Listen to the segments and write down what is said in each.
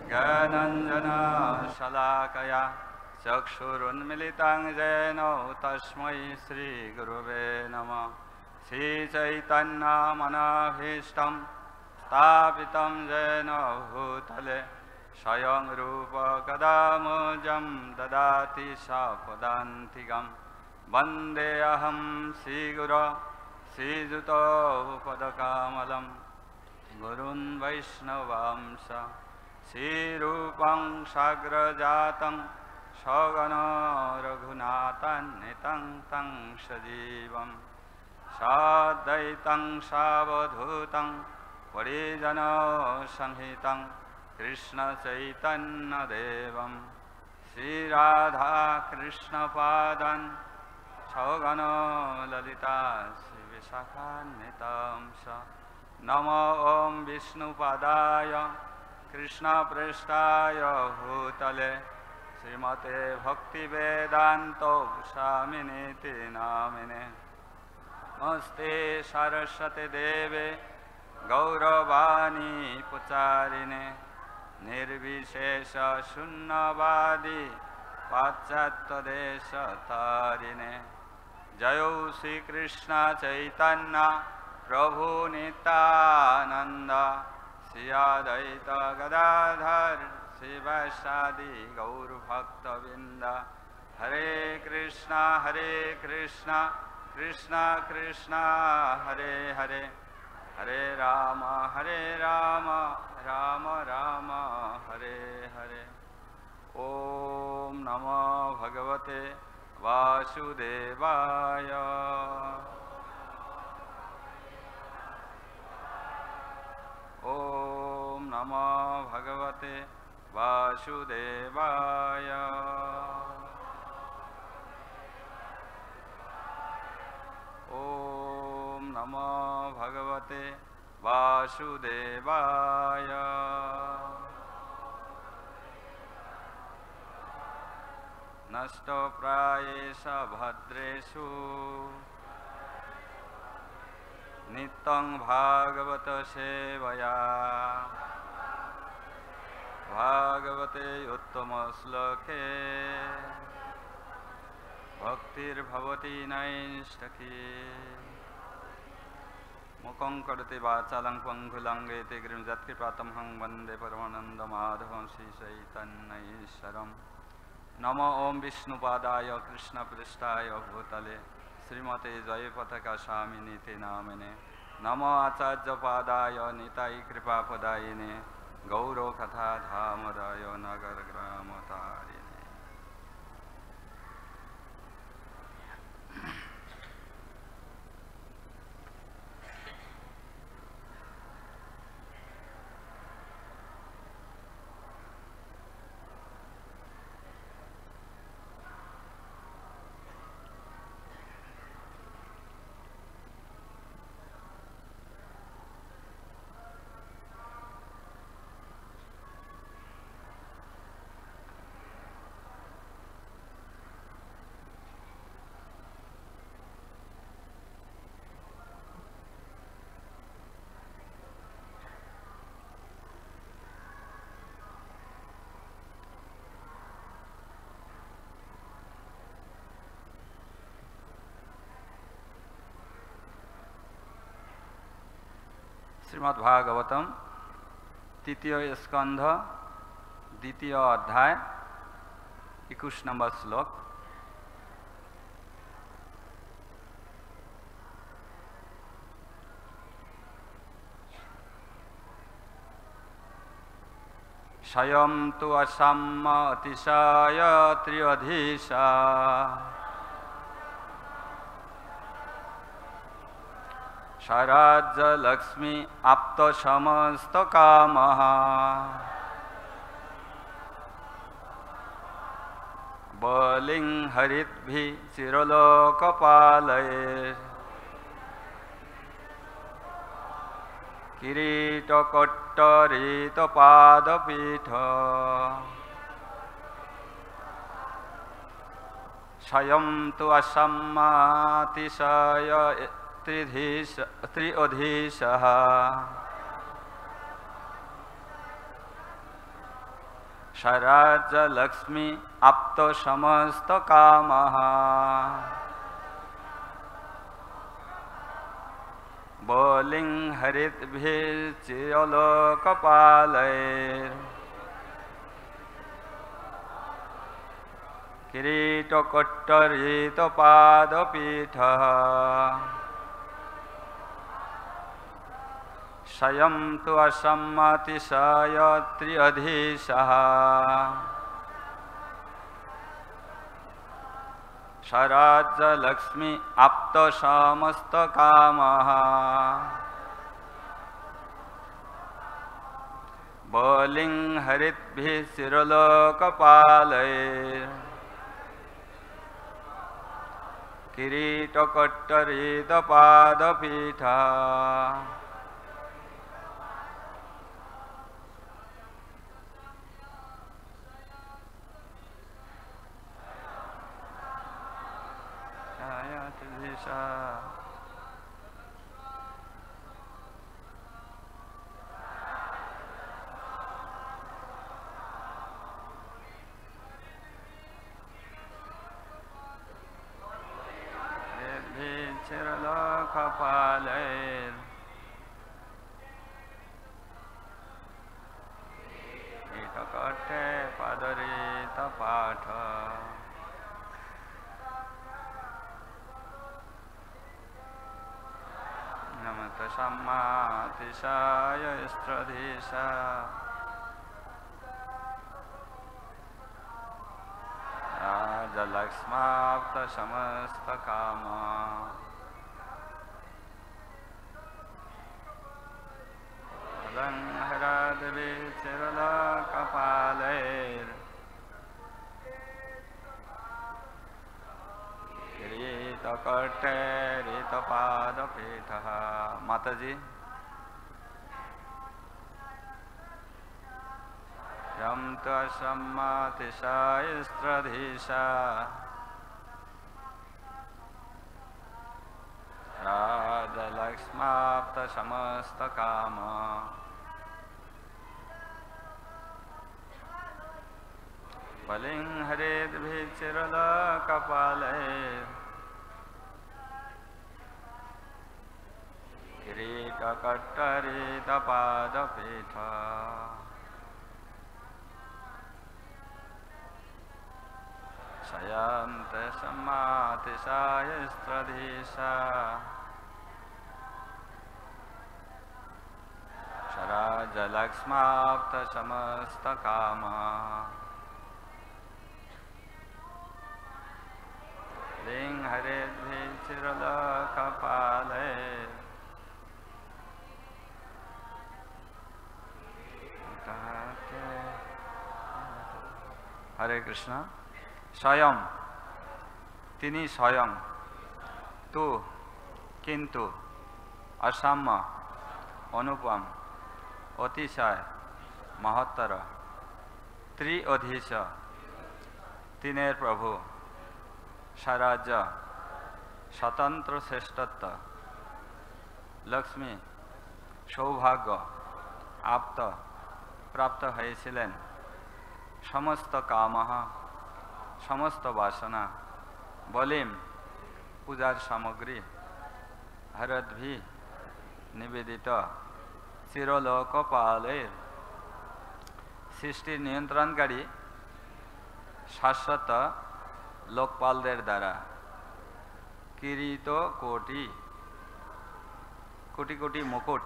ज्ञानाञ्जनशलाकया चक्षुरुन्मिलितं येन तस्मै श्रीगुरुवे नमः। श्रीचैतन्यमनोभीष्टं स्थापितं येन भूतले स्वयं रूप कदा मह्यं ददाति सापदान्तिकं। वन्देऽहं श्रीगुरो श्रीयुतो पदकमलं गुरुन् वैष्णवांश श्रीरूपं साग्रजातं सगण रघुनाथान्वितं तं सजीवं साद्वैतं सावधूतं परिजनसंहितं कृष्णचैतन्यदेवं श्रीराधाकृष्णपादान् सगण ललिता श्रीविशाखान्वितं स। नमो ॐ विष्णुपादाय कृष्णप्रेष्ठाय भूतले श्रीमते भक्तिवेदान्तो स्वामिनीति नामिने। नमस्ते सरस्वती देवे गौरवाणी पुचारिणे निर्विशेष शून्यवादी पाश्चात्यदेशतारिणे। जयो श्री कृष्ण चैतन्य प्रभु नित्यानंद श्री अद्वैत गदाधर शिवासादि गौरभक्तवृंद। हरे कृष्णा कृष्ण कृष्ण हरे हरे हरे राम राम राम हरे हरे। ओम नमो भगवते वासुदेवाय। ओम नमो भगवते वासुदेवाय। ओम नमो भगवते वासुदेवाय। नष्टप्रायेषु भद्रेषु नित्यं भागवत सेवया भागवते उत्तम श्लोके भक्तिर्भवति नैष्ठकी। मुखं करोति वाचालं पङ्गुलं लङ्घयते गिरिं यत्कृपातमहं वन्दे परमानन्दमाधवं श्रीचैतन्यईश्वरम्। नमो ॐ विष्णुपादाय कृष्णपृष्ठाय भूतले श्रीमते जयपताका स्वामिनीति नामिने। नमो आचार्यपादाय निताय कृपापदायिने गौरकथाधामदाय नगरग्रामतारिणे। श्रीमद्भागवतम तृतीय स्कंध द्वितीय अध्याय 21 नंबर श्लोक। स्वयं तु असम्म अतिशय त्रियधीशा स्वराज्य लक्ष्मी आप्त समस्त कामः बलिं हरिद्भिः चिरलोकपालये किरीटकट्टरितपादपीठ स्वयं तु असम्मातिशय त्रिअधीशः स्वराज्य लक्ष्मी आप्त समस्त कामः बलिं हरिद्भिश्चिरलोकपालैः किरीटकोट्टरीतपादपीठः स्वयं तु असम्मतिशयत्र्यधीशः स्वराज्यलक्ष्मी आप्त समस्त कामः बलिं हरिद्भिः शिरलोकपालैः किरीटकोट्टरीतपादपीठः चिरलोकपालैः कीटकोट्टे पादरीतपाठ नमत सम्मातिशायस्त्रधीश राजलक्ष्माप्त समस्त काम हरादेवी चिरलोकपालैः किरीटकोट्टरीतपादपीठः। माताजी यं तु असम्मतिशयस्त्रधीश राजलक्ष्माप्त समस्त काम बलिं हरिद्भिः चिरलोकपालैः किरीटकोट्टरीतपादपीठः स्वयं तु असम्मतिशयस्त्रधीश स्वराज्यलक्ष्माप्त समस्त काम लिंग हरिद्भिः चिरलोकपालैः हरे कृष्ण। स्वयं तिनी स्वयं तु किंतु असाम्य अनुपम अतिशय महत्तर त्रिअधीश तीनेर प्रभु स्वराज्य स्वतंत्र श्रेष्ठत्व लक्ष्मी सौभाग्य आप्त प्राप्त हयेছিলেন समस्त काम समस्त वासना बलिम पूजार सामग्री हरद्भि निवेदित चिरलोकपालैः सृष्टि नियंत्रणकारी शाश्वत लोकपालदेर द्वारा किरीट कोटि कोटि कोटि मुकुट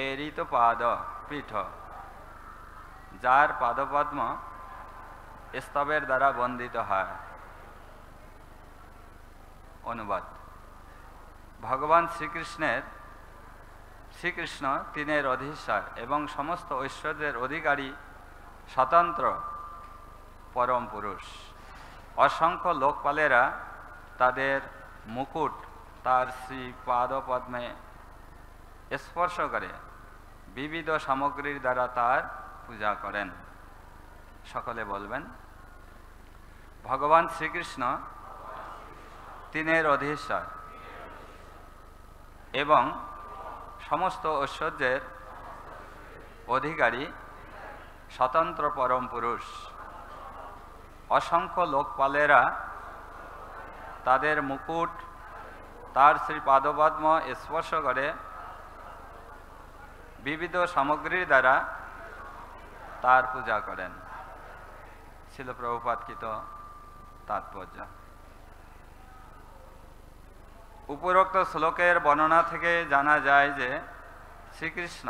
एरित पाद पीठ जार पादपद्म स्तवेर द्वारा बंदित है। अनुवाद भगवान श्रीकृष्ण तीनेर अधीश्वर एवं समस्त ऐश्वर्येर अधिकारी स्वतंत्र परम पुरुष असंख्य लोकपालेरा तादेर मुकुट तार श्री पादपद्मे स्पर्श करे विविध सामग्रीर द्वारा तार पूजा करें। सकले बोलबेन भगवान श्रीकृष्ण तीनेर अधीश्वर एवं समस्त ऐश्वर्येर अधिकारी স্বতন্ত্র পরম পুরুষ। অসংখ্য লোকপালেরা তাদের মুকুট তার শ্রী পাদপদ্ম স্পর্শ করে বিবিধ সামগ্রীর দ্বারা তার পূজা করেন। ছিল প্রভুপাদকৃত তাৎপর্য। উপরোক্ত শ্লোকের বর্ণনা থেকে জানা যায় যে শ্রীকৃষ্ণ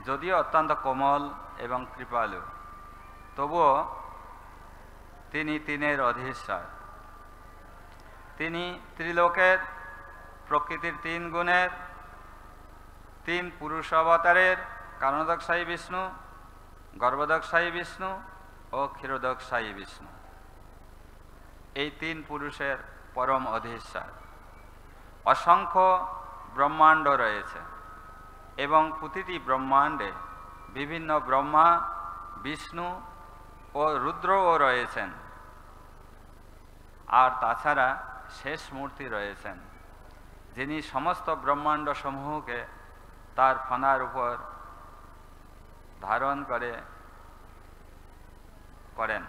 যদিও অত্যন্ত কোমল এবং কৃপালু, তবুও তিনি তিনের অধীশ্বর। তিনি ত্রিলোকের প্রকৃতির তিন গুণের, তিন পুরুষ অবতারের কারণোদকশায়ী বিষ্ণু, গর্ভোদকশায়ী বিষ্ণু ও ক্ষীরোদকশায়ী বিষ্ণু। এই তিন পুরুষের পরম অধীশ্বর। অসংখ্য ব্রহ্মাণ্ড রয়েছে এবং প্রতিটি ব্রহ্মাণ্ডে বিভিন্ন ব্রহ্মা, বিষ্ণু ও রুদ্রও রয়েছেন। আর তাছাড়া শেষ মূর্তি রয়েছেন, যিনি সমস্ত ব্রহ্মাণ্ড সমূহকে তার ফণার উপর ধারণ করেন।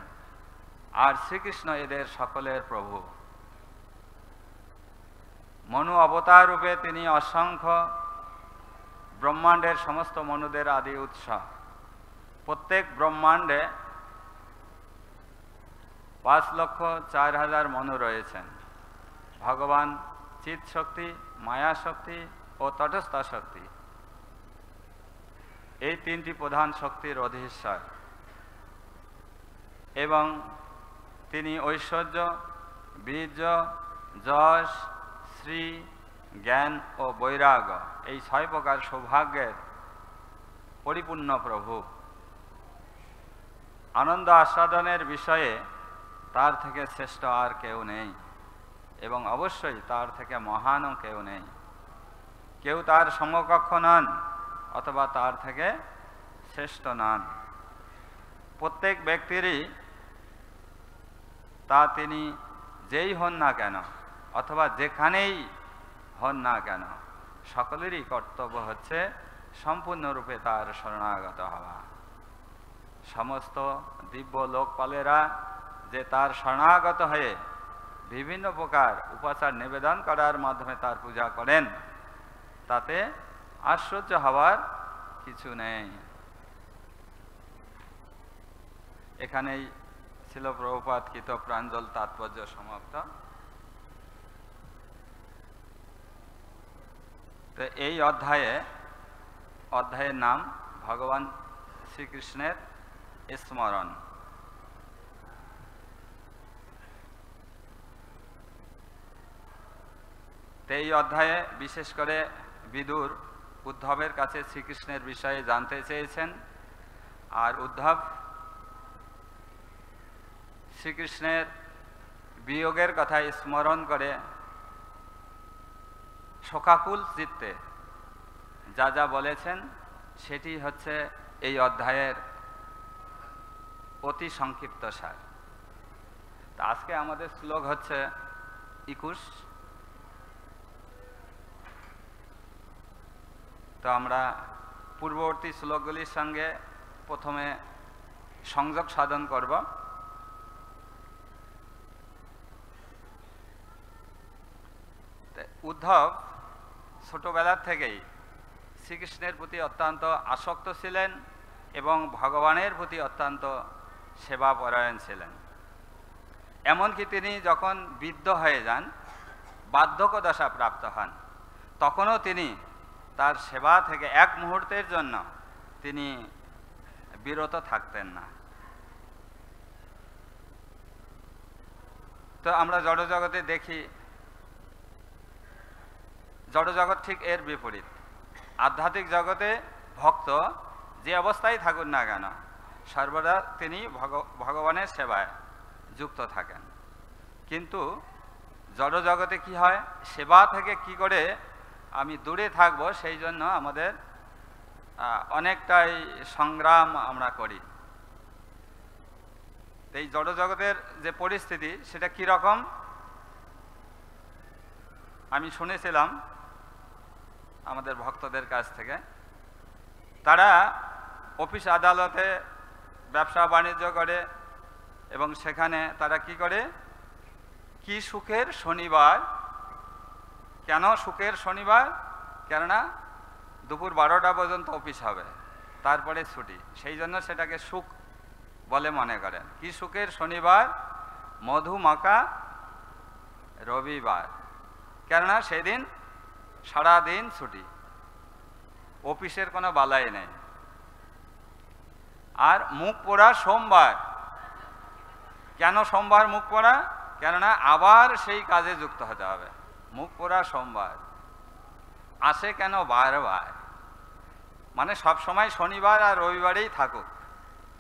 আর শ্রীকৃষ্ণ এদের সকলের প্রভু। মনু অবতার রূপে তিনি অসংখ্য ব্রহ্মাণ্ডের সমস্ত মনুদের আদি উৎস। প্রত্যেক ব্রহ্মাণ্ডে 5,04,000 মনু রয়েছেন। ভগবান চিৎ শক্তি, মায়া শক্তি ও তটস্থা শক্তি, এই তিনটি প্রধান শক্তির অধীশ্বর। এবং তিনি ঐশ্বর্য, বীর্য, যশ, শ্রী, জ্ঞান ও বৈরাগ্য, এই 6 প্রকার সৌভাগ্যের পরিপূর্ণ প্রভু। আনন্দ আস্বাদনের বিষয়ে তার থেকে শ্রেষ্ঠ আর কেউ নেই, এবং অবশ্যই তার থেকে মহানও কেউ নেই। কেউ তার সমকক্ষ নন অথবা তার থেকে শ্রেষ্ঠ নন। প্রত্যেক ব্যক্তিরই তা তিনি যেই হন না কেন অথবা যেখানেই হন না কেন, সকলেরই কর্তব্য হচ্ছে সম্পূর্ণরূপে তার শরণাগত হওয়া। সমস্ত দিব্য লোকপালেরা যে তার শরণাগত হয়ে বিভিন্ন প্রকার উপাচার নিবেদন করার মাধ্যমে তার পূজা করেন, তাতে আশ্চর্য হওয়ার কিছু নেই। এখানেই ছিল প্রভুপাদকৃত প্রাঞ্জল তাৎপর্য সমাপ্ত। তো এই অধ্যায়ের নাম ভগবান শ্রীকৃষ্ণের স্মরণ। তো এই অধ্যায়ে বিশেষ করে বিদুর উদ্ধবের কাছে শ্রীকৃষ্ণের বিষয়ে জানতে চেয়েছেন, আর উদ্ধব শ্রীকৃষ্ণের বিয়োগের কথা স্মরণ করে শোকাকুল চিত্তে যা যা বলেছেন সেটি হচ্ছে এই অধ্যায়ের অতি সংক্ষিপ্ত সার। তা আজকে আমাদের শ্লোক হচ্ছে 21। তো আমরা পূর্ববর্তী শ্লোকগুলির সঙ্গে প্রথমে সংযোগ সাধন করব। উদ্ধব ছোটবেলার থেকেই শ্রীকৃষ্ণের প্রতি অত্যন্ত আসক্ত ছিলেন এবং ভগবানের প্রতি অত্যন্ত সেবাপরায়ণ ছিলেন। এমনকি তিনি যখন বৃদ্ধ হয়ে যান, বার্ধক্য দশা প্রাপ্ত হন, তখনও তিনি তার সেবা থেকে এক মুহূর্তের জন্য তিনি বিরত থাকতেন না। তো আমরা জড়জগতে দেখি, জড়জগৎ ঠিক এর বিপরীত। আধ্যাত্মিক জগতে ভক্ত যে অবস্থায় থাকুন না কেন, সর্বদা তিনি ভগবানের সেবায় যুক্ত থাকেন। কিন্তু জড়জগতে কি হয়, সেবা থেকে কি করে আমি দূরে থাকব, সেই জন্য আমাদের অনেকটাই সংগ্রাম আমরা করি। এই জড়জগতের যে পরিস্থিতি সেটা কি রকম আমি শুনেছিলাম আমাদের ভক্তদের কাছ থেকে। তারা অফিস আদালতে ব্যবসা বাণিজ্য করে এবং সেখানে তারা কি করে, কি সুখের শনিবার। কেন সুখের শনিবার? কেননা দুপুর 12টা পর্যন্ত অফিস হবে, তারপরে ছুটি, সেই জন্য সেটাকে সুখ বলে মনে করেন। কি সুখের শনিবার, মধুমাখা রবিবার, কেননা সেদিন সারাদিন ছুটি, অফিসের কোনো বালাই নেই। আর মুখ পোড়া সোমবার। কেন সোমবার মুখ পোড়া? কেননা আবার সেই কাজে যুক্ত হতে হবে। মুখ পোড়া সোমবার আসে কেন বারবার, মানে সব সময় শনিবার আর রবিবারেই থাকুক,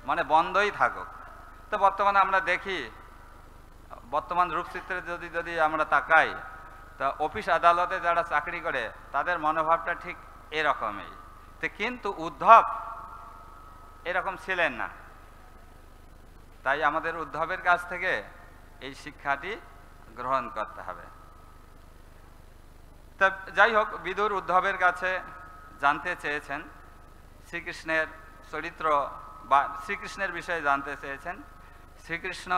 মানে বন্ধই থাকুক। তো বর্তমানে আমরা দেখি, বর্তমান রূপচিত্রে যদি আমরা তাকাই, তা অফিস আদালতে যারা চাকরি করে তাদের মনোভাবটা ঠিক এরকমই। তো কিন্তু উদ্ধব এরকম ছিলেন না। তাই আমাদের উদ্ধবের কাছ থেকে এই শিক্ষাটি গ্রহণ করতে হবে। তা যাই হোক, বিদুর উদ্ধবের কাছে জানতে চেয়েছেন শ্রীকৃষ্ণের চরিত্র বা শ্রীকৃষ্ণের বিষয়ে জানতে চেয়েছেন। শ্রীকৃষ্ণ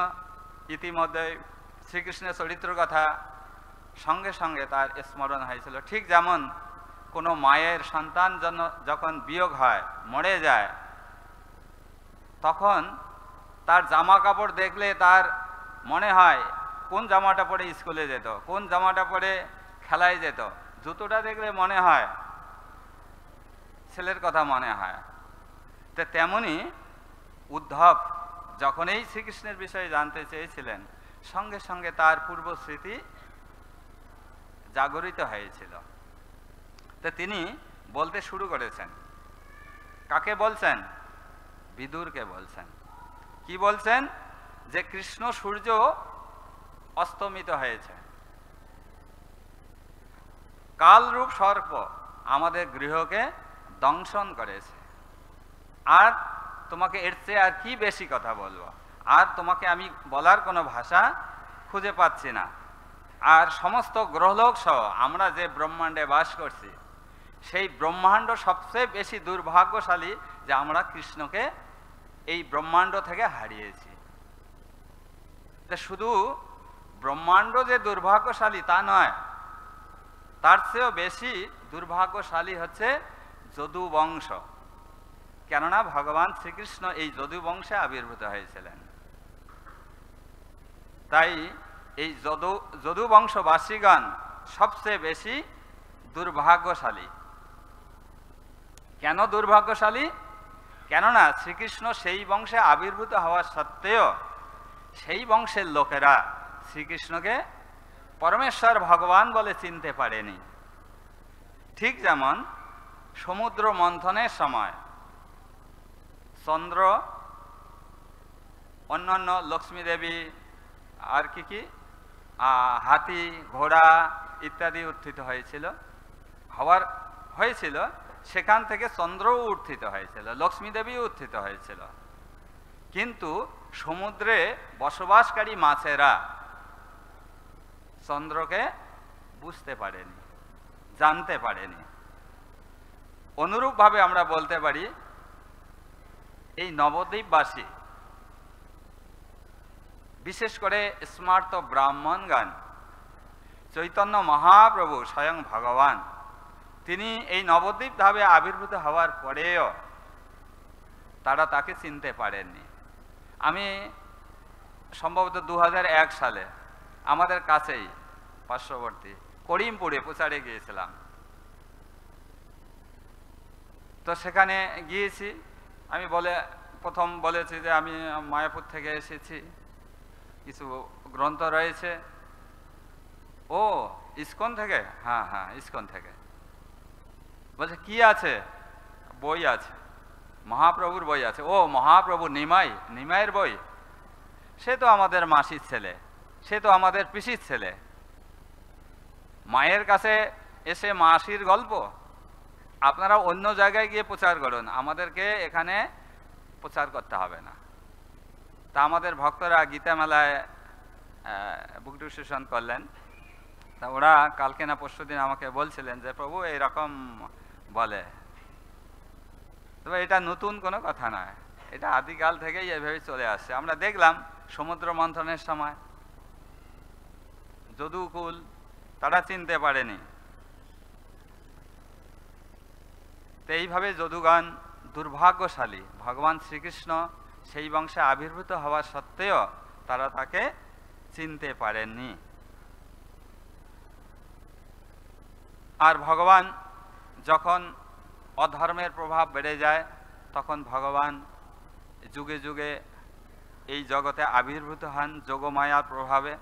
ইতিমধ্যে শ্রীকৃষ্ণের চরিত্র কথা সঙ্গে সঙ্গে তার স্মরণ হয়েছিল। ঠিক যেমন কোনো মায়ের সন্তান যখন বিয়োগ হয়, মরে যায়, তখন তার জামা কাপড় দেখলে তার মনে হয় কোন জামাটা পরে স্কুলে যেত, কোন জামাটা পরে খেলায় যেত, জুতোটা দেখলে মনে হয় ছেলের কথা মনে হয়। তো তেমনি উদ্ধব যখনই শ্রীকৃষ্ণের বিষয়ে জানতে চেয়েছিলেন, সঙ্গে সঙ্গে তার পূর্ব স্মৃতি জাগরিত হয়েছিল। তো তিনি বলতে শুরু করেছেন। কাকে বলছেন? বিদুরকে বলছেন। কি বলছেন? যে কৃষ্ণ সূর্য অস্তমিত হয়েছে, কালরূপ সর্প আমাদের গৃহকে দংশন করেছে। আর তোমাকে এর চেয়ে আর কি বেশি কথা বলবো? আর তোমাকে আমি বলার কোনো ভাষা খুঁজে পাচ্ছি না। আর সমস্ত গ্রহলোক সহ আমরা যে ব্রহ্মাণ্ডে বাস করছি, সেই ব্রহ্মাণ্ড সবচেয়ে বেশি দুর্ভাগ্যশালী যে আমরা কৃষ্ণকে এই ব্রহ্মাণ্ড থেকে হারিয়েছি। শুধু ব্রহ্মাণ্ড যে দুর্ভাগ্যশালী তা নয়, তার চেয়েও বেশি দুর্ভাগ্যশালী হচ্ছে যদু বংশ। কেননা ভগবান শ্রীকৃষ্ণ এই যদু বংশে আবির্ভূত হয়েছিলেন। তাই এই যদু বংশবাসীগণ সবচেয়ে বেশি দুর্ভাগ্যশালী। কেন দুর্ভাগ্যশালী? কেননা শ্রীকৃষ্ণ সেই বংশে আবির্ভূত হওয়া সত্ত্বেও সেই বংশের লোকেরা শ্রীকৃষ্ণকে পরমেশ্বর ভগবান বলে চিনতে পারেনি। ঠিক যেমন সমুদ্র মন্থনের সময় চন্দ্র, অন্যান্য লক্ষ্মী দেবী, আর কি হাতি, ঘোড়া ইত্যাদি উত্থিত হয়েছিল, সেখান থেকে চন্দ্রও উত্থিত হয়েছিল, লক্ষ্মী দেবীও উত্থিত হয়েছিল। কিন্তু সমুদ্রে বসবাসকারী মাছেরা চন্দ্রকে বুঝতে পারেনি, জানতে পারেনি। অনুরূপভাবে আমরা বলতে পারি এই নবদ্বীপবাসী, বিশেষ করে স্মার্ত ব্রাহ্মণগণ, চৈতন্য মহাপ্রভু স্বয়ং ভগবান, তিনি এই নবদ্বীপ ধামে আবির্ভূত হওয়ার পরেও তারা তাকে চিনতে পারেননি। আমি সম্ভবত 2001 সালে আমাদের কাছেই পার্শ্ববর্তী করিমপুরে প্রচারে গিয়েছিলাম। তো সেখানে গিয়েছি, আমি প্রথম বলেছি যে আমি মায়াপুর থেকে এসেছি, কিছু গ্রন্থ রয়েছে। ও ইস্কন থেকে? হ্যাঁ হ্যাঁ, ইস্কন থেকে। বলছে কি আছে? বই আছে, মহাপ্রভুর বই আছে। ও মহাপ্রভু নিমাইয়ের বই? সে তো আমাদের মাসির ছেলে, সে তো আমাদের পিসির ছেলে। মায়ের কাছে এসে মাসির গল্প? আপনারা অন্য জায়গায় গিয়ে প্রচার করুন, আমাদেরকে এখানে প্রচার করতে হবে না। তা আমাদের ভক্তরা গীতা মেলায় বুক ডিস্ট্রিবিউশন করলেন। তা ওরা কালকে না পরশুদিন আমাকে বলছিলেন যে প্রভু এইরকম বলে। তো তবে এটা নতুন কোনো কথা নয়, এটা আদিকাল থেকেই এভাবে চলে আসছে। আমরা দেখলাম সমুদ্র মন্থনের সময় যদুকুল তারা চিনতে পারেনি, তো এইভাবে যদুগণ দুর্ভাগ্যশালী, ভগবান শ্রীকৃষ্ণ সেই বংশে আবির্ভূত হওয়া সত্ত্বেও তারা তাকে চিনতে পারেননি। আর ভগবান যখন অধর্মের প্রভাব বেড়ে যায় তখন ভগবান যুগে যুগে এই জগতে আবির্ভূত হন যোগমায়ার প্রভাবে।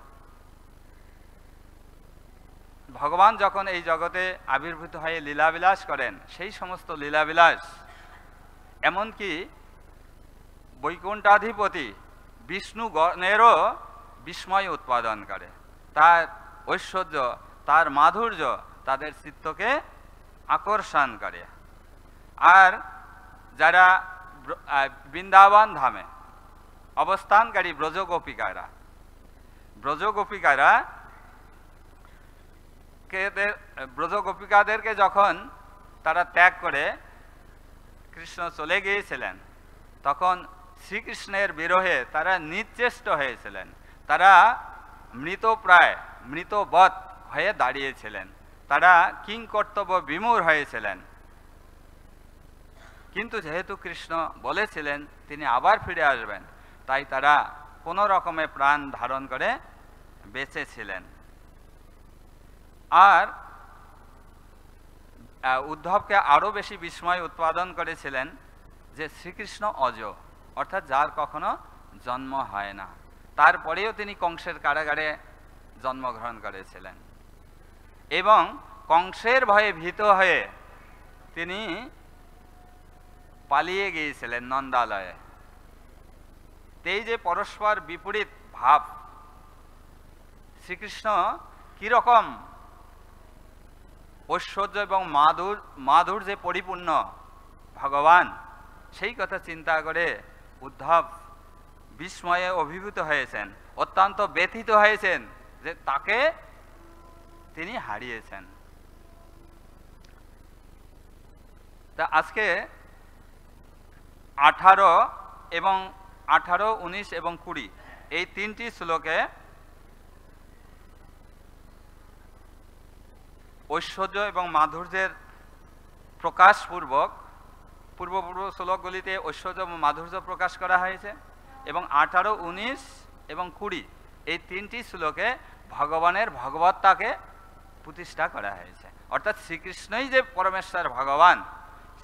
ভগবান যখন এই জগতে আবির্ভূত হয়ে লীলাবিলাস করেন, সেই সমস্ত লীলাবিলাস এমনকি বৈকুণ্ঠাধিপতি বিষ্ণুগণেরও বিস্ময় উৎপাদন করে। তার ঐশ্বর্য, তার মাধুর্য তাদের চিত্তকে আকর্ষণ করে। আর যারা বৃন্দাবন ধামে অবস্থানকারী ব্রজগোপিকাদেরকে যখন তারা ত্যাগ করে কৃষ্ণ চলে গিয়েছিলেন, তখন শ্রীকৃষ্ণের বিরহে তারা নিশ্চেষ্ট হয়েছিলেন, তারা মৃতপ্রায় মৃতবৎ হয়ে দাঁড়িয়েছিলেন, তারা কিংকর্তব্য বিমূঢ় হয়েছিলেন। কিন্তু যেহেতু কৃষ্ণ বলেছিলেন তিনি আবার ফিরে আসবেন, তাই তারা কোনো রকমে প্রাণ ধারণ করে বেঁচেছিলেন। আর উদ্ধবকে আরও বেশি বিস্ময় উৎপাদন করেছিলেন যে শ্রীকৃষ্ণ অজ, অর্থাৎ যার কখনো জন্ম হয় না, তারপরেও তিনি কংসের কারাগারে জন্মগ্রহণ করেছিলেন এবং কংসের ভয়ে ভীত হয়ে তিনি পালিয়ে গিয়েছিলেন নন্দালয়ে। এই যে পরস্পর বিপরীত ভাব, শ্রীকৃষ্ণ কিরকম ঐশ্বর্য এবং মাধুর্যে পরিপূর্ণ ভগবান, সেই কথা চিন্তা করে উদ্ধব বিস্ময়ে অভিভূত হয়েছেন, অত্যন্ত ব্যথিত হয়েছেন যে তাকে তিনি হারিয়েছেন। তা আজকে 18 এবং 18, 19 এবং 20 এই তিনটি শ্লোকে ঐশ্বর্য এবং মাধুর্যের প্রকাশপূর্বক, পূর্ব শ্লোকগুলিতে ঐশ্বর্য এবং মাধুর্য প্রকাশ করা হয়েছে এবং 18, 19 এবং 20 এই তিনটি শ্লোকে ভগবানের ভগবত্তাকে প্রতিষ্ঠা করা হয়েছে। অর্থাৎ শ্রীকৃষ্ণই যে পরমেশ্বর ভগবান,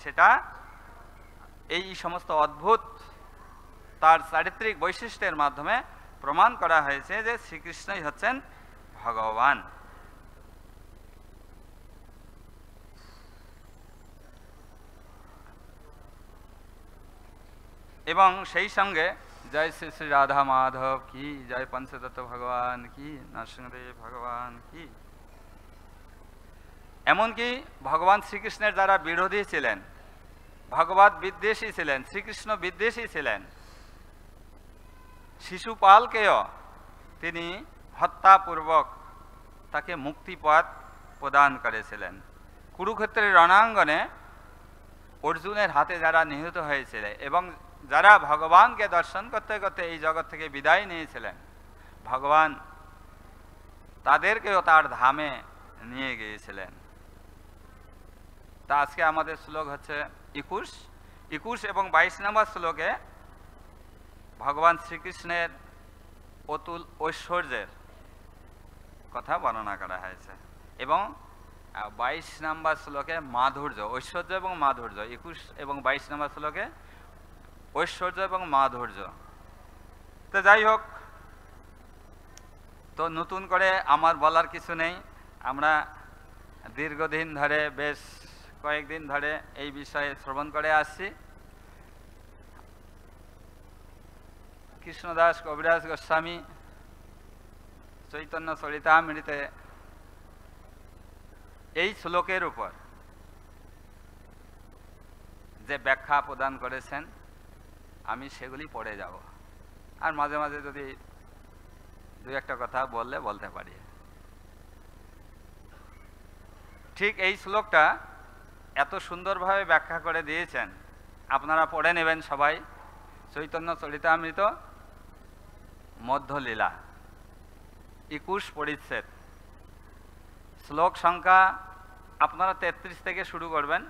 সেটা এই সমস্ত অদ্ভুত তার চারিত্রিক বৈশিষ্ট্যের মাধ্যমে প্রমাণ করা হয়েছে যে শ্রীকৃষ্ণই হচ্ছেন ভগবান। এবং সেই সঙ্গে জয় শ্রী শ্রী রাধা মাধব কি, জয় পঞ্চতত্ত্ব ভগবান কি, নরসিংহদেব ভগবান কি। এমনকি ভগবান শ্রীকৃষ্ণের যারা বিরোধী ছিলেন, ভগবত বিদ্বেষী ছিলেন, শ্রীকৃষ্ণ বিদ্বেষী ছিলেন, শিশুপালকেও তিনি হত্যাপূর্বক তাকে মুক্তিপথ প্রদান করেছিলেন। কুরুক্ষেত্রের রণাঙ্গনে অর্জুনের হাতে যারা নিহত হয়েছিল এবং যারা ভগবানকে দর্শন করতে করতে এই জগৎ থেকে বিদায় নিয়েছিলেন, ভগবান তাদেরকেও তার ধামে নিয়ে গিয়েছিলেন। তা আজকে আমাদের শ্লোক হচ্ছে 21 এবং 22 নম্বর শ্লোকে ভগবান শ্রীকৃষ্ণের অতুল ঐশ্বর্যের কথা বর্ণনা করা হয়েছে এবং 22 নম্বর শ্লোকে মাধুর্য, ঐশ্বর্য এবং মাধুর্য, 21 এবং 22 নম্বর শ্লোকে ঐশ্বর্য এবং মাধুর্য। তো যাই হোক, তো নতুন করে আমার বলার কিছু নেই। আমরা দীর্ঘদিন ধরে, বেশ কয়েকদিন ধরে এই বিষয়ে শ্রবণ করে আসছি। কৃষ্ণদাস কবিরাজ গোস্বামী চৈতন্য চরিতামৃতে এই শ্লোকের উপর যে ব্যাখ্যা প্রদান করেছেন, আমি সেগুলি পড়ে যাব, আর মাঝে মাঝে যদি দু একটা কথা বলতে পারি। ঠিক এই শ্লোকটা এত সুন্দরভাবে ব্যাখ্যা করে দিয়েছেন আপনারা পড়ে নেবেন সবাই। চৈতন্য চরিতামৃত মধ্যলীলা 21 পরিচ্ছেদ, শ্লোক সংখ্যা আপনারা 33 থেকে শুরু করবেন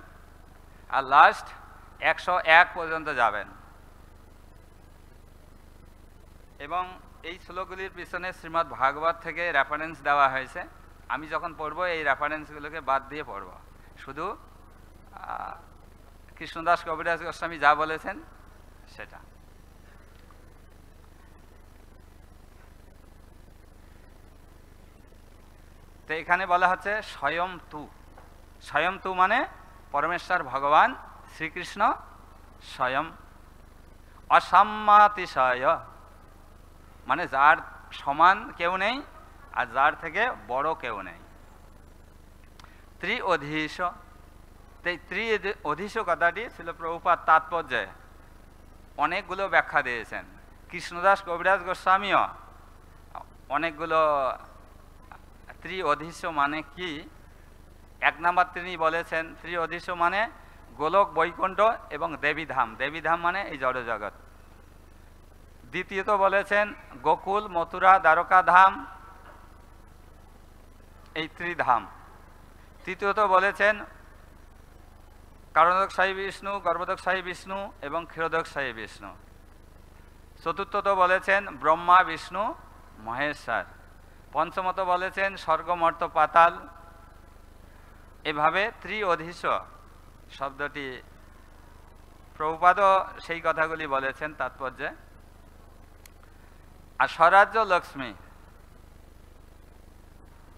আর লাস্ট 101 পর্যন্ত যাবেন। এবং এই শ্লোকগুলির পিছনে শ্রীমদ্ ভাগবত থেকে রেফারেন্স দেওয়া হয়েছে। আমি যখন পড়ব এই রেফারেন্সগুলোকে বাদ দিয়ে পড়ব, শুধু কৃষ্ণদাস কবিরাজ গোস্বামী যা বলেছেন সেটা। তো এখানে বলা হচ্ছে স্বয়ং তু। স্বয়ং তু মানে পরমেশ্বর ভগবান শ্রীকৃষ্ণ স্বয়ং। অসাম্মাতিশয় মানে যার সমান কেউ নেই আর যার থেকে বড় কেউ নেই। ত্রিঅধীশ, ত্রিঅধীশ কথাটি ছিল প্রভুপাদ তাৎপর্যে অনেকগুলো ব্যাখ্যা দিয়েছেন। কৃষ্ণদাস কবিরাজ গোস্বামীও অনেকগুলো ত্রিঅধীশ মানে কি, এক নাম্বার তিনি বলেছেন ত্রিঅধীশ মানে গোলক, বৈকুণ্ঠ এবং দেবীধাম। দেবীধাম মানে এই জড়জগৎ। দ্বিতীয়ত বলেছেন গোকুল, মথুরা, দ্বারকা ধাম, এই ত্রিধাম। তৃতীয়ত বলেছেন কারণোদকশায়ী বিষ্ণু, গর্ভোদকশায়ী বিষ্ণু এবং ক্ষীরোদকশায়ী বিষ্ণু। চতুর্থত বলেছেন ব্রহ্মা, বিষ্ণু, মহেশ্বর। পঞ্চমত বলেছেন স্বর্গ, মর্ত, পাতাল। এভাবে ত্রিঅধীশ শব্দটি প্রভুপাদও সেই কথাগুলি বলেছেন তাৎপর্যে। আর স্বরাজ্য লক্ষ্মী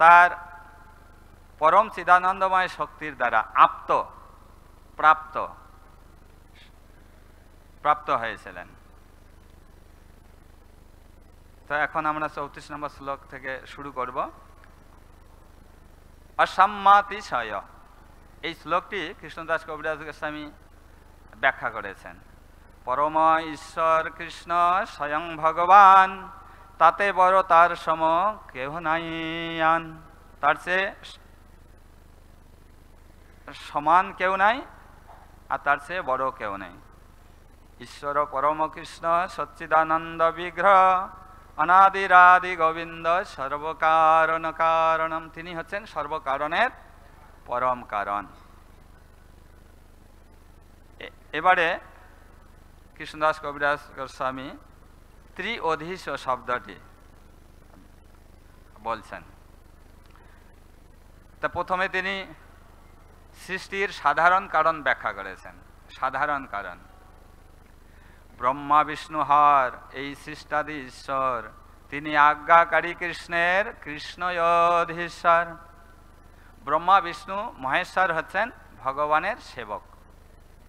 তার পরম চিদানন্দময় শক্তির দ্বারা প্রাপ্ত হয়েছিলেন। তো এখন আমরা 34 নম্বর শ্লোক থেকে শুরু করব। অসাম্মাতিশয়, এই শ্লোকটি কৃষ্ণদাস কবিরাজ গোস্বামী ব্যাখ্যা করেছেন। পরম ঈশ্বর কৃষ্ণ স্বয়ং ভগবান, তাতে বড় তার সম কেহ নাই আন। তার চেয়ে সমান কেউ নাই আর তার চেয়ে বড় কেউ নেই। ঈশ্বর পরম কৃষ্ণ সচ্চিদানন্দ বিগ্রহ, অনাদিরাদি গোবিন্দ সর্বকারণ কারণম। তিনি হচ্ছেন সর্বকারণের পরম কারণ। এবারে কৃষ্ণদাস কবিরাজ গোস্বামী ত্রিঅধীশ শব্দটি বলছেন। তা প্রথমে তিনি সৃষ্টির সাধারণ কারণ ব্যাখ্যা করেছেন। সাধারণ কারণ ব্রহ্মা বিষ্ণু হর, এই সৃষ্টাদি ঈশ্বর, তিনি আজ্ঞাকারী কৃষ্ণের কৃষ্ণয়োধীশ্বর। ব্রহ্মা বিষ্ণু মহেশ্বর হচ্ছেন ভগবানের সেবক,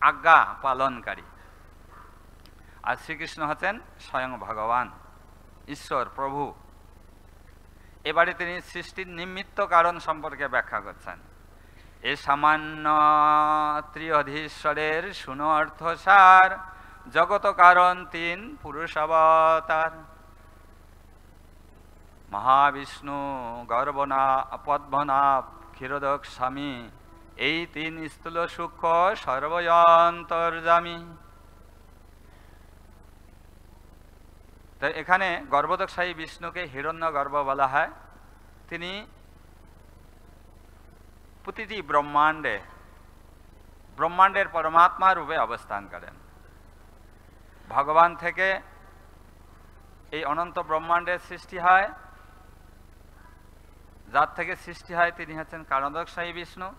আজ্ঞা পালনকারী। আর শ্রীকৃষ্ণ হচ্ছেন স্বয়ং ভগবান ঈশ্বর প্রভু। এবারে তিনি সৃষ্টির নিমিত্ত কারণ সম্পর্কে ব্যাখ্যা করছেন। এ সামান্য ত্রিঅধীশ্বরের শুনো অর্থসার, জগত কারণ তিন পুরুষাবতার। মহাবিষ্ণু, গর্ভনাভ, পদ্মনাভ, ক্ষীরোদক স্বামী, এই তিন স্থূল সূক্ষ্ম সর্বয়ন্তর্যামী। তো এখানে গর্ভোদকশায়ী বিষ্ণুকে হিরণ্যগর্ভ বলা হয়। তিনি প্রতিটি ব্রহ্মাণ্ডের পরমাত্মা রূপে অবস্থান করেন। ভগবান থেকে এই অনন্ত ব্রহ্মাণ্ডের সৃষ্টি হয়। যার থেকে সৃষ্টি হয় তিনি হচ্ছেন কারণোদকশায়ী বিষ্ণু।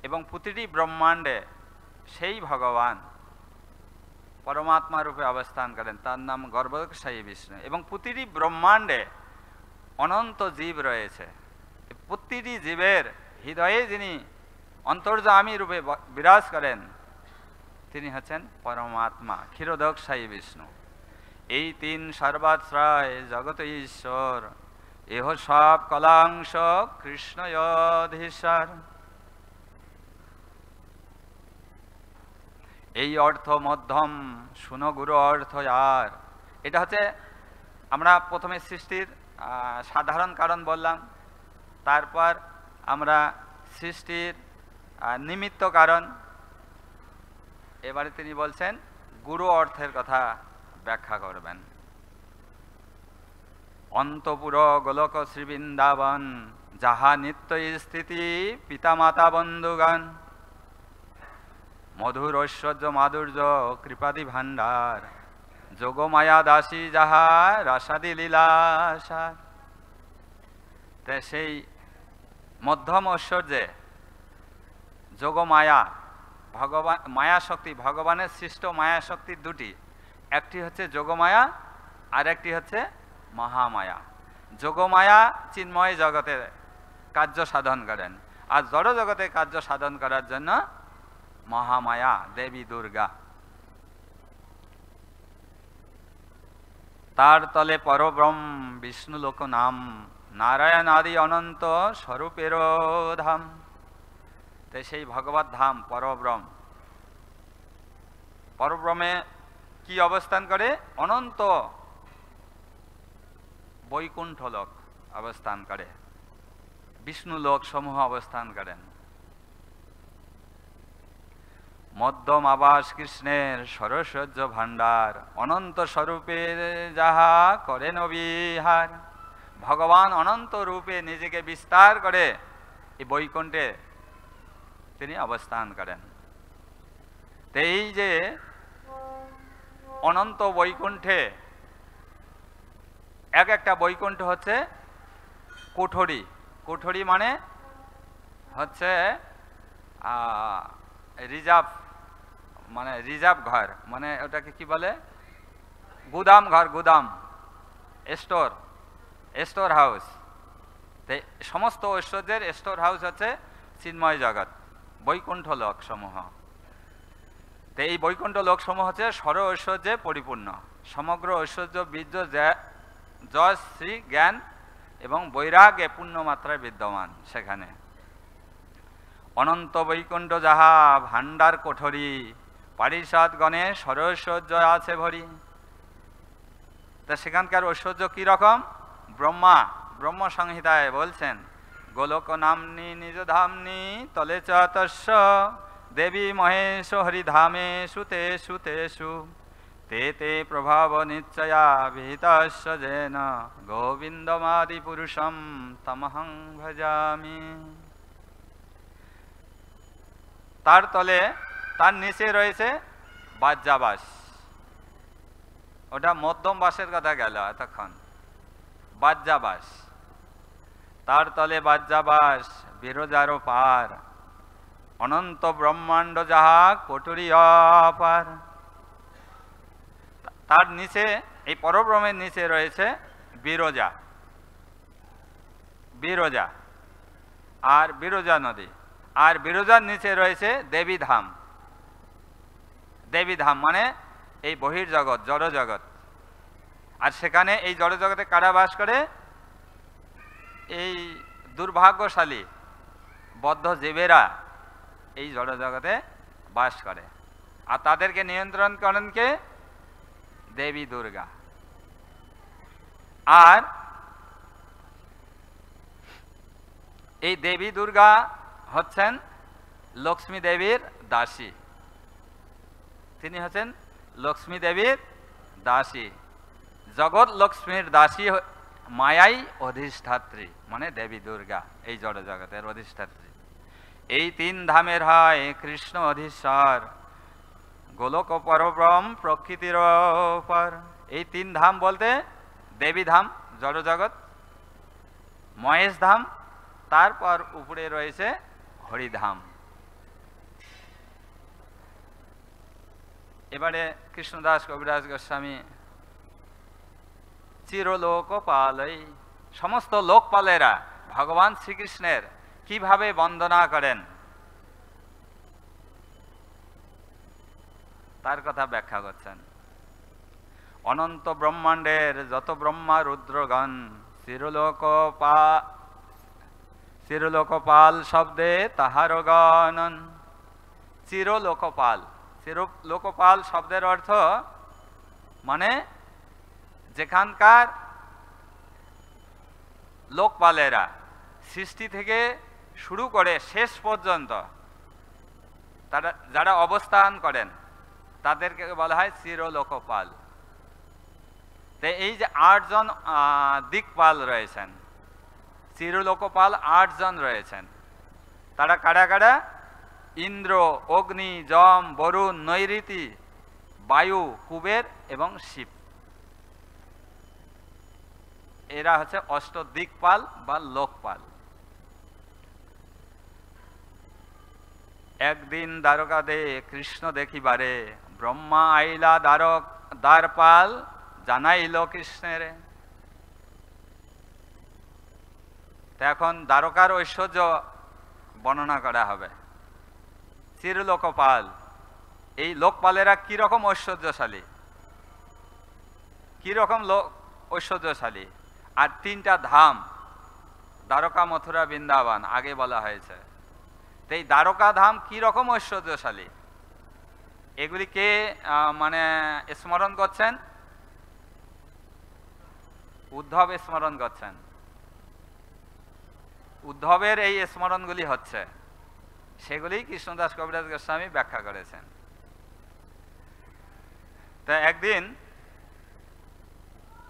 এবং প্রতিটি ব্রহ্মাণ্ডে সেই ভগবান পরমাত্মা রূপে অবস্থান করেন, তার নাম গর্ভোদকশায়ী বিষ্ণু। এবং প্রতিটি ব্রহ্মাণ্ডে অনন্ত জীব রয়েছে। প্রতিটি জীবের হৃদয়ে যিনি অন্তর্যামী রূপে বিরাজ করেন তিনি হচ্ছেন পরমাত্মা ক্ষীরোদকশায়ী বিষ্ণু। এই তিন সর্বাশ্রয় জগত ঈশ্বর, এহ সব কলাংশ কৃষ্ণয়োধীশ্বর। এই অর্থ মধ্যম, শুনো গুরু অর্থ আর। এটা হচ্ছে আমরা প্রথমে সৃষ্টির সাধারণ কারণ বললাম, তারপর আমরা সৃষ্টির নিমিত্ত কারণ, এবারে তিনি বলছেন গুরু অর্থের কথা ব্যাখ্যা করবেন। অন্তপুর গোলক শ্রী বৃন্দাবন, যাহা নিত্য স্থিতি পিতামাতা বন্ধুগণ, মধুর ঐশ্বর্য মাধুর্য কৃপাদি ভাণ্ডার, যোগমায়া দাসী যাহা রসাদি লীলাসার। সেই মধ্যম ঐশ্বর্যে যোগমায়া, ভগবান মায়া শক্তি, ভগবানের সৃষ্ট মায়া শক্তি দুটি, একটি হচ্ছে যোগমায়া আর একটি হচ্ছে মহামায়া। যোগমায়া চিন্ময় জগতে কার্য সাধন করেন, আর জড় জগতে কার্য সাধন করার জন্য মহামায়া দেবী দুর্গা। তার তলে পরব্রহ্ম বিষ্ণু লোক নাম, নারায়ণ আদি অনন্ত স্বরূপের ধাম। তো সেই ভগবত ধাম পরব্রহ্ম, পরব্রহ্মে কি অবস্থান করে? অনন্ত বৈকুণ্ঠ লোক অবস্থান করে, বিষ্ণু লোক সমূহ অবস্থান করেন। মধ্যম আবাস কৃষ্ণের সরস্বজ্য ভাণ্ডার, অনন্ত স্বরূপে যাহা করেন বিহার। ভগবান অনন্ত রূপে নিজেকে বিস্তার করে এই বৈকুণ্ঠে তিনি অবস্থান করেন। এই যে অনন্ত বৈকুণ্ঠে, এক একটা বৈকুণ্ঠ হচ্ছে কোঠরি। কোঠরি মানে হচ্ছে রিজার্ভ, মানে রিজার্ভ ঘর, মানে ওটাকে কি বলে? গুদাম ঘর, গুদাম, স্টোর, স্টোর হাউস। সমস্ত ঐশ্বর্যের স্টোর হাউস হচ্ছে চিন্ময় জগৎ, বৈকুণ্ঠ লোক সমূহ। তো এই বৈকুণ্ঠ লোক সমূহ হচ্ছে সর ঐশ্বর্যে পরিপূর্ণ, সমগ্র ঐশ্বর্য বীর্য যশ শ্রী জ্ঞান এবং বৈরাগ্যে পূর্ণ মাত্রায় বিদ্যমান সেখানে। অনন্ত বৈকুণ্ঠ যাহা ভাণ্ডার কোঠরি, পারিষদ গণে সরৈশ্বর্য আছে ভরি। তা সেখানকার ঐশ্বর্য কি রকম? ব্রহ্মা ব্রহ্ম সংহিতায় বলছেন, গোলক নামনি নিজ ধামনি তলে চতস্য, দেবী মহেশ হরিধামে সুতে সুতেষু, তে তে প্রভাব নিশ্চয়া বিহিতস্য যেন, গোবিন্দমাদি পুরুষম তমহং ভজামি। তার তলে, তার নিচে রয়েছে বাজ্যাবাস। ওটা মধ্যম বাসের কথা গেল এতক্ষণ, বাজ্যাবাস। তার তলে বাজ্যাবাস, বিরজারও পার, অনন্ত ব্রহ্মাণ্ড যাহা কোটরি অপার। তার নিচে, এই পরব্রহ্মের নিচে রয়েছে বিরজা, বিরজা আর বিরজা নদী। আর বিরজার নিচে রয়েছে দেবীধাম। দেবীধাম মানে এই বহির্জগৎ, জড় জগৎ। আর সেখানে এই জড় জগতে কারা বাস করে? এই দুর্ভাগ্যশালী বদ্ধ জীবেরা এই জড় জগতে বাস করে। আর তাদেরকে নিয়ন্ত্রণ করেন কে? দেবী দুর্গা। আর এই দেবী দুর্গা হচ্ছেন লক্ষ্মী দেবীর দাসী। তিনি হচ্ছেন লক্ষ্মী দেবীর দাসী। জগৎ লক্ষ্মীর দাসী মায়াই অধিষ্ঠাত্রী, মানে দেবী দুর্গা এই জড় জগতের অধিষ্ঠাত্রী। এই তিন ধামের হয় কৃষ্ণ অধীশ্বর, গোলক পরব্রহ্ম প্রকৃতির পর। এই তিন ধাম বলতে দেবী ধাম জড় জগৎ, মহেশ ধাম, তারপর উপরে রয়েছে হরিধাম। এবারে কৃষ্ণদাস কবিরাজ গোস্বামী চিরলোকপালই, সমস্ত লোকপালেরা ভগবান শ্রীকৃষ্ণের কিভাবে বন্দনা করেন তার কথা ব্যাখ্যা করছেন। অনন্ত ব্রহ্মাণ্ডের যত ব্রহ্মা রুদ্রগণ, চিরলোকপাল শব্দে তাহার গণন। চিরলোকপাল, চিরলোকপাল শব্দের অর্থ মানে যেখানকার লোকপালেরা সৃষ্টি থেকে শুরু করে শেষ পর্যন্ত তারা যারা অবস্থান করেন, তাদেরকে বলা হয় চিরলোকপাল। তো এই যে 8 জন দিকপাল রয়েছেন, চিরলোকপাল 8 জন রয়েছেন। তারা কারা কারা? ইন্দ্র, অগ্নি, যম, বরুণ, নৈঋতি, বায়ু, কুবের এবং শিব। এরা হচ্ছে অষ্টদিকপাল বা লোকপাল। একদিন দ্বারকা দে কৃষ্ণ দেখিবারে, ব্রহ্মা আইলা দ্বারপাল, জানাইল কৃষ্ণের। তো এখন দ্বারকার ঐশ্বর্য বর্ণনা করা হবে। চিরলোকপাল, এই লোকপালেরা কিরকম ঐশ্বর্যশালী, কিরকম ঐশ্বর্যশালী। আর 3টা ধাম, দ্বারকা, মথুরা, বৃন্দাবন আগে বলা হয়েছে। তো এই দ্বারকা ধাম কিরকম ঐশ্বর্যশালী, এগুলি কে মানে স্মরণ করছেন? উদ্ধব স্মরণ করছেন। উদ্ধবের এই স্মরণগুলি হচ্ছে, সেগুলি কৃষ্ণদাস কবিরাজ গোস্বামী ব্যাখ্যা করেছেন। তা একদিন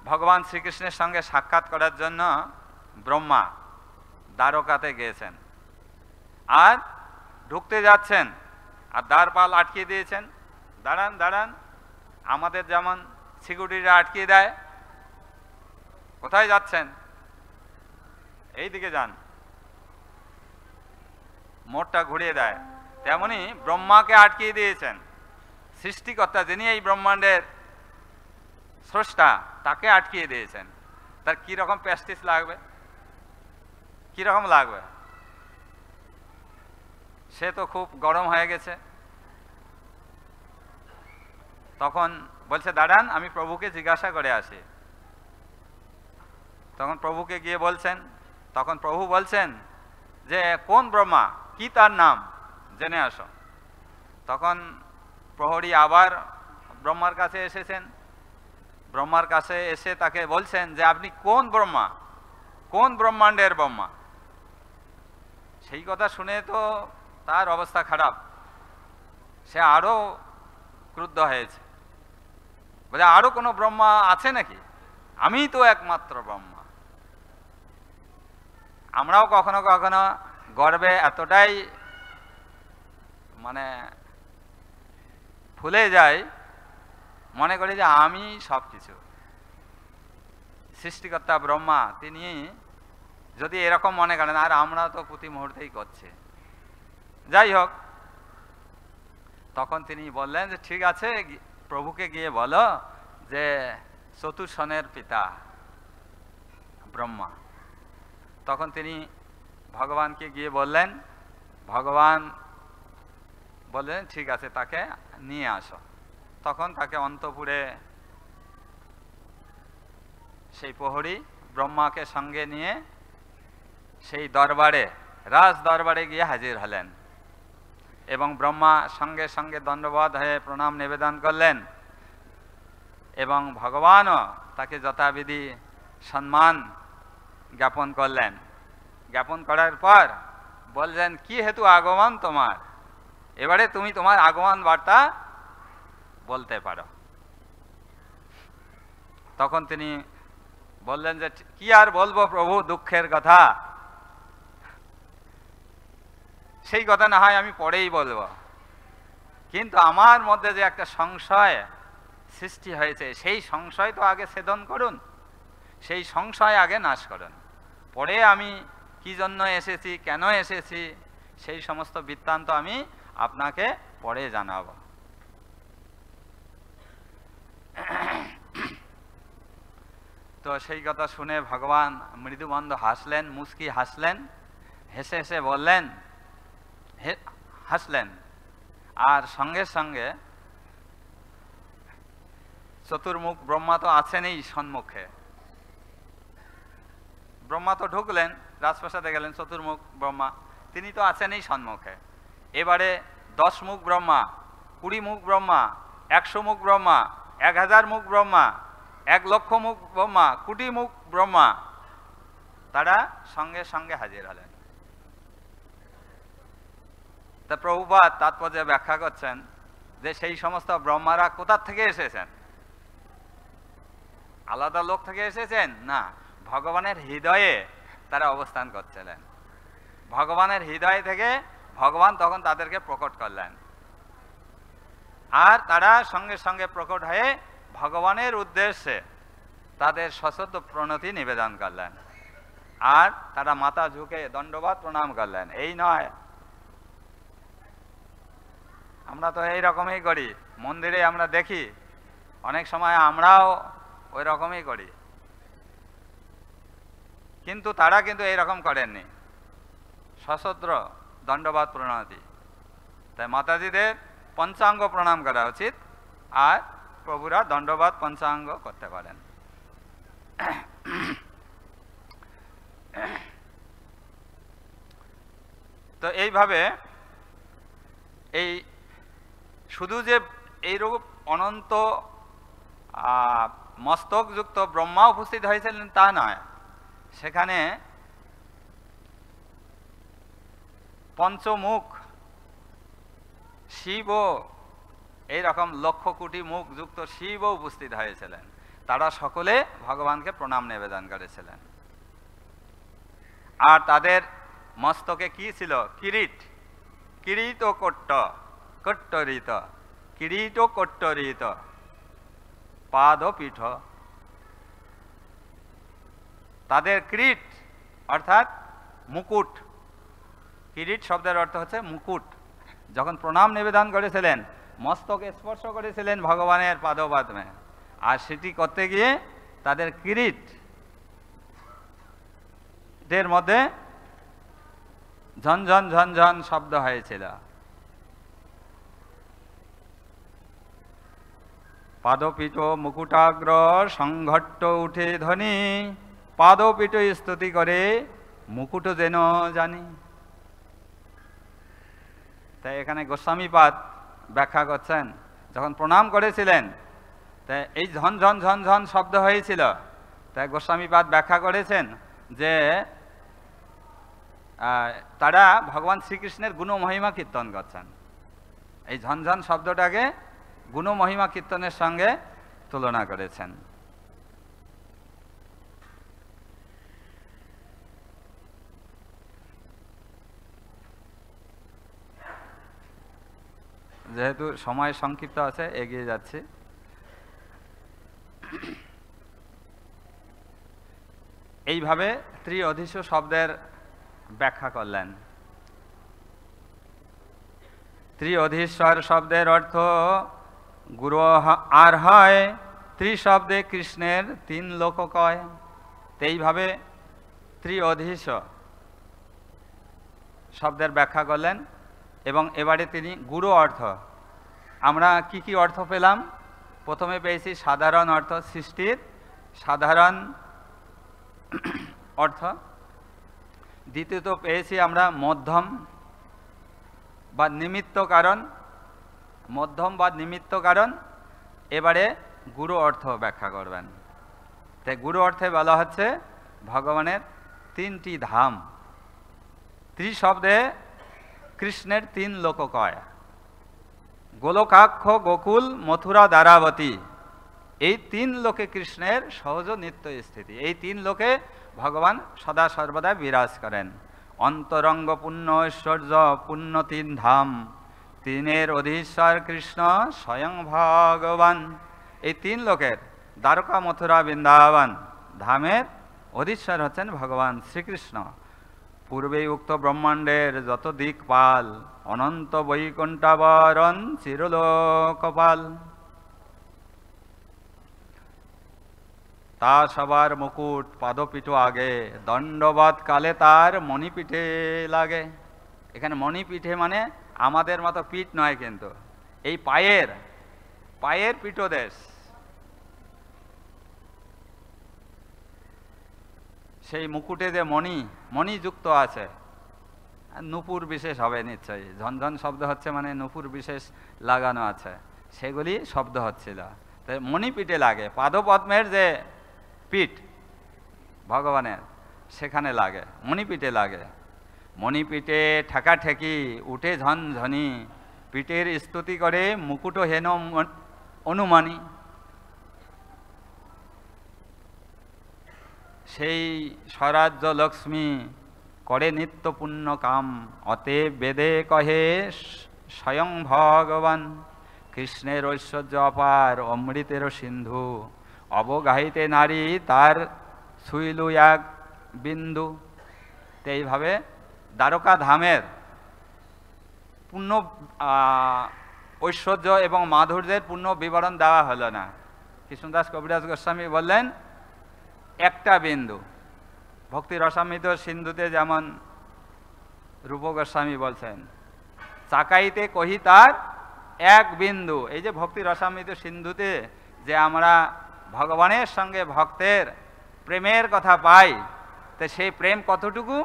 ভগবান শ্রীকৃষ্ণের সঙ্গে সাক্ষাৎ করার জন্য ব্রহ্মা দ্বারকাতে গিয়েছেন, আর ঢুকতে যাচ্ছেন, আর দ্বারপাল আটকিয়ে দিয়েছেন। দাঁড়ান দাঁড়ান, আমাদের যেমন সিকিউরিটিরা আটকিয়ে দেয়, কোথায় যাচ্ছেন, এই দিকে যান, মোড়টা ঘুরিয়ে দেয়। তেমনি ব্রহ্মাকে আটকিয়ে দিয়েছেন। সৃষ্টিকর্তা, যিনি এই ব্রহ্মাণ্ডের স্রষ্টা, তাকে আটকিয়ে দিয়েছেন। তার কিরকম প্যাস্টিস লাগবে, কিরকম লাগবে? সে তো খুব গরম হয়ে গেছে। তখন বলছে, দাঁড়ান, আমি প্রভুকে জিজ্ঞাসা করে আসি। তখন প্রভুকে গিয়ে বলছেন, তখন প্রভু বলছেন যে কোন ব্রহ্মা, কি তার নাম, জেনে আসো। তখন প্রহরী আবার ব্রহ্মার কাছে এসেছেন। ব্রহ্মার কাছে এসে তাকে বলছেন যে আপনি কোন ব্রহ্মা, কোন ব্রহ্মাণ্ডের ব্রহ্মা। সেই কথা শুনে তো তার অবস্থা খারাপ, সে আরো ক্রুদ্ধ হয়েছে। বলে, আরো কোনো ব্রহ্মা আছে নাকি? আমি তো একমাত্র ব্রহ্মা। আমরাও কখনো কখনো গর্বে এতটাই মানে ফুলে যাই, মনে করি যে আমি সব কিছু। সৃষ্টিকর্তা ব্রহ্মা, তিনি যদি এরকম মনে করেন, আর আমরা তো প্রতি মুহূর্তেই করছি। যাই হোক, তখন তিনি বললেন যে ঠিক আছে, প্রভুকে গিয়ে বলো যে চতুর্ষণের পিতা ব্রহ্মা। তখন তিনি ভগবানকে গিয়ে বললেন, ভগবান বললেন ঠিক আছে, তাকে নিয়ে আসো। তখন তাকে অন্তঃপুরে সেই প্রহরী ব্রহ্মাকে সঙ্গে নিয়ে সেই দরবারে, রাজ দরবারে গিয়ে হাজির হলেন, এবং ব্রহ্মা সঙ্গে সঙ্গে দণ্ডবোধ হয়ে প্রণাম নিবেদন করলেন, এবং ভগবানও তাকে যথাবিধি সম্মান জ্ঞাপন করলেন। জ্ঞাপন করার পর বললেন, কি হেতু আগমন তোমার, এবারে তুমি তোমার আগমন বার্তা বলতে পারো। তখন তিনি বললেন যে কি আর বলবো প্রভু, দুঃখের কথা, সেই কথা না হয় আমি পরেই বলবো, কিন্তু আমার মধ্যে যে একটা সংশয় সৃষ্টি হয়েছে, সেই সংশয় তো আগে ছেদন করুন, সেই সংশয় আগে নাশ করুন, পরে আমি কি জন্য এসেছি, কেন এসেছি, সেই সমস্ত বৃত্তান্ত আমি আপনাকে পরে জানাবো। তো সেই কথা শুনে ভগবান মৃদুমন্দ হাসলেন, মুস্কি হাসলেন, হেসে হেসে বললেন, হাসলেন, আর সঙ্গে সঙ্গে চতুর্মুখ ব্রহ্মা তো আছেনই সম্মুখে। ব্রহ্মা তো ঢুকলেন, রাজপ্রাসাদে গেলেন, চতুর্মুখ ব্রহ্মা তিনি তো আছেনই সম্মুখে। এবারে 10 মুখ ব্রহ্মা, 20 মুখ ব্রহ্মা, 100 মুখ ব্রহ্মা, 1000 মুখ ব্রহ্মা, 1 লক্ষ মুখ ব্রহ্মা, কোটি মুখ ব্রহ্মা, তারা সঙ্গে সঙ্গে হাজির হলেন। তা প্রভুপাদ তাৎপর্য ব্যাখ্যা করছেন যে সেই সমস্ত ব্রহ্মারা কোথার থেকে এসেছেন? আলাদা লোক থেকে এসেছেন না, ভগবানের হৃদয়ে তারা অবস্থান করছিলেন। ভগবানের হৃদয় থেকে ভগবান তখন তাদেরকে প্রকট করলেন, আর তারা সঙ্গে সঙ্গে প্রকট হয়ে ভগবানের উদ্দেশ্যে তাদের সশ্রদ্ধ প্রণতি নিবেদন করলেন, আর তারা মাথা ঝুঁকে দণ্ডবাদ প্রণাম করলেন। এই নয়, আমরা তো এই রকমই করি, মন্দিরে আমরা দেখি অনেক সময় আমরাও ওই রকমই করি, কিন্তু তারা কিন্তু এইরকম করেননি, সশ্রদ্ধ দণ্ডবাদ প্রণতি। তাই মাতাজিদের পঞ্চাঙ্গ প্রণাম করা উচিত, আর প্রভুরা দণ্ডবাদ পঞ্চাঙ্গ করতে পারেন। তো এইভাবে এই শুধু যে এইরূপ অনন্ত মস্তকযুক্ত ব্রহ্মা উপস্থিত হয়েছিলেন তা নয়, সেখানে পঞ্চমুখ শিব, এইরকম লক্ষ কোটি মুখ যুক্ত শিব উপস্থিত হয়েছিলেন। তারা সকলে ভগবানকে প্রণাম নিবেদন করেছিলেন। আর তাদের মস্তকে কি ছিল? কিরীট, কিরীট ও কট্টরিত, কিরীট ও কট্টরিত, পাদ ও পীঠ। তাদের কিরীট অর্থাৎ মুকুট, কিরীট শব্দের অর্থ হচ্ছে মুকুট। যখন প্রণাম নিবেদন করেছিলেন, মস্তকে স্পর্শ করেছিলেন ভগবানের পাদপদ্মে, আর সেটি করতে গিয়ে তাদের কিরীটের মধ্যে ঝনঝন ঝনঝন শব্দ হয়েছিল। পাদপীঠ মুকুটাগ্র সংঘট্ট উঠে ধ্বনি, পাদপীঠ স্তুতি করে মুকুট যেন জানি। তাই এখানে গোস্বামীপাদ ব্যাখ্যা করছেন, যখন প্রণাম করেছিলেন তাই এই ঝনঝন ঝনঝন শব্দ হয়েছিল। তাই গোস্বামীপাদ ব্যাখ্যা করেছেন যে তারা ভগবান শ্রীকৃষ্ণের গুণ মহিমা কীর্তন করছেন। এই ঝনঝন শব্দটাকে গুণ মহিমা কীর্তনের সঙ্গে তুলনা করেছেন। যেহেতু সময় সংক্ষিপ্ত আছে, এগিয়ে যাচ্ছি। এইভাবে ত্রিঅধীশ শব্দের ব্যাখ্যা করলেন। ত্রিঅধীশ্বর শব্দের অর্থ গুরু আর হয়, ত্রিশব্দে কৃষ্ণের তিন লোক কয়। এইভাবে ত্রিঅধীশ শব্দের ব্যাখ্যা করলেন। এবং এবারে তিনি গুরু অর্থ, আমরা কি কি অর্থ পেলাম? প্রথমে পেয়েছি সাধারণ অর্থ, সৃষ্টির সাধারণ অর্থ। দ্বিতীয়ত পেয়েছি আমরা মধ্যম বা নিমিত্ত কারণ, মধ্যম বা নিমিত্ত কারণ। এবারে গুরু অর্থ ব্যাখ্যা করবেন। তাই গুরু অর্থে বলা হচ্ছে ভগবানের তিনটি ধাম। ত্রিশব্দে কৃষ্ণের তিন লোক কয়, গোলকাক্ষ, গোকুল, মথুরা, দ্বারাবতী। এই তিন লোকে কৃষ্ণের সহজ নিত্য স্থিতি। এই তিন লোকে ভগবান সদা সর্বদা বিরাজ করেন। অন্তরঙ্গ পুণ্য ঐশ্বর্য পুণ্য তিন ধাম, তিনের অধীশ্বর কৃষ্ণ স্বয়ং ভগবান। এই তিন লোকের দ্বারকা, মথুরা, বৃন্দাবন ধামের অধীশ্বর হচ্ছেন ভগবান শ্রীকৃষ্ণ। পূর্বে উক্ত ব্রহ্মাণ্ডের যত দিকপাল, অনন্ত বৈকুণ্ঠাবরণ চিরলোকপাল। তা সবার মুকুট পাদপীঠ আগে, দণ্ডবাদ কালে তার মণিপীঠে লাগে। এখানে মণিপীঠে মানে আমাদের মতো পিঠ নয়, কিন্তু এই পায়ের পীঠদেশ। সেই মুকুটে যে মণি যুক্ত আছে, নূপুর বিশেষ হবে নিশ্চয়ই। ঝনঝন শব্দ হচ্ছে মানে নূপুর বিশেষ লাগানো আছে, সেগুলি শব্দ হচ্ছিল। তাই মণিপীঠে লাগে, পাদপদ্মের যে পিঠ ভগবানের, সেখানে লাগে, মণিপীঠে লাগে। মণিপীঠে ঠেকাঠেকি উঠে ঝনঝনি, পিঠের স্তুতি করে মুকুট হেন অনুমানী, সেই স্বরাজ্য লক্ষ্মী করে নিত্য পুণ্য কাম, অতএব বেদে কহে স্বয়ং ভগবান, কৃষ্ণের ঐশ্বর্য অপার অমৃতের সিন্ধু, অবগাহিতে নারী তার ছুইলু এক বিন্দু। তো এইভাবে দ্বারকা ধামের পূর্ণ ঐশ্বর্য এবং মাধুর্যের পূর্ণ বিবরণ দেওয়া হলো না। কৃষ্ণদাস কবিরাজ গোস্বামী বললেন একটা বিন্দু। ভক্তি রসামৃত সিন্ধুতে যেমন রূপ গোস্বামী বলছেন, চাকাইতে কহি তার এক বিন্দু। এই যে ভক্তি রসামৃত সিন্ধুতে যে আমরা ভগবানের সঙ্গে ভক্তের প্রেমের কথা পাই, তো সেই প্রেম কতটুকু?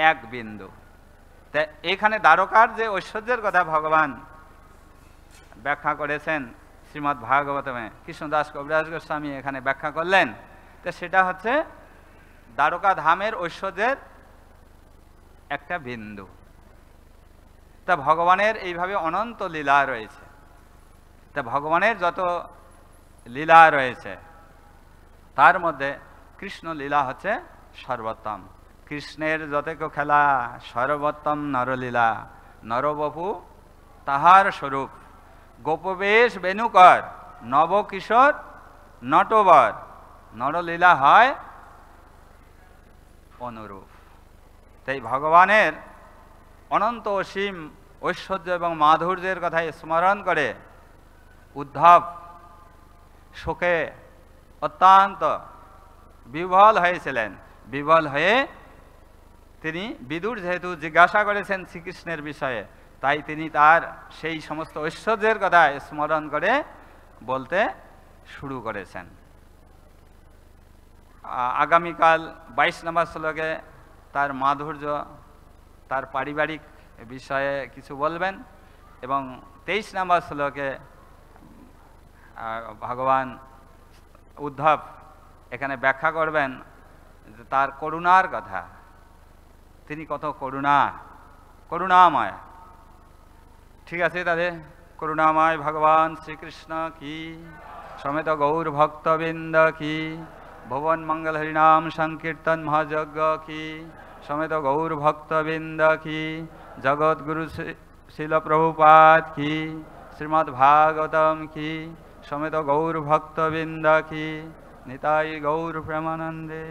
এক বিন্দু। তা এখানে দ্বারকার যে ঐশ্বর্যের কথা ভগবান ব্যাখ্যা করেছেন শ্রীমদ্ ভাগবতমে, কৃষ্ণদাস কবিরাজ গোস্বামী এখানে ব্যাখ্যা করলেন। তো সেটা হচ্ছে দ্বারকা ধামের ঐশ্বর্যের একটা বিন্দু। তা ভগবানের এইভাবে অনন্ত লীলা রয়েছে। তা ভগবানের যত লীলা রয়েছে তার মধ্যে কৃষ্ণ লীলা হচ্ছে সর্বোত্তম। কৃষ্ণের যতেক খেলা সর্বোত্তম নরলীলা, নরবপু তাহার স্বরূপ, গোপবেশ বেণুকর নবকিশোর নটবর, নরলীলা হয় অনুরূপ। তাই ভগবানের অনন্ত অসীম ঐশ্বর্য এবং মাধুর্যের কথা স্মরণ করে উদ্ধব শোকে অত্যন্ত বিহ্বল হয়েছিলেন। বিহ্বল হয়ে তিনি বিদুর যেহেতু জিজ্ঞাসা করেছেন শ্রীকৃষ্ণের বিষয়ে, তাই তিনি তার সেই সমস্ত ঐশ্বর্যের কথা স্মরণ করে বলতে শুরু করেছেন। আগামীকাল 22 নম্বর শ্লোকে তার মাধুর্য, তার পারিবারিক বিষয়ে কিছু বলবেন, এবং 23 নম্বর শ্লোকে ভগবান উদ্ধব এখানে ব্যাখ্যা করবেন যে তার করুণার কথা, তিনি কত করুণাময়। ঠিক আছে, তাদের করুণাময় ভগবান শ্রীকৃষ্ণ কি, সমেত গৌর ভক্তবৃন্দ কি, ভুবন মঙ্গল হরিনাম সংকীর্তন মহাযজ্ঞ কি, সমেত গৌর ভক্তবৃন্দ কি, জগৎগুরু শিল প্রভুপাদ কি, শ্রীমদ্ ভাগবতম কি, সমেত গৌর ভক্তবৃন্দ কি, নিতাই গৌর প্রেমানন্দে।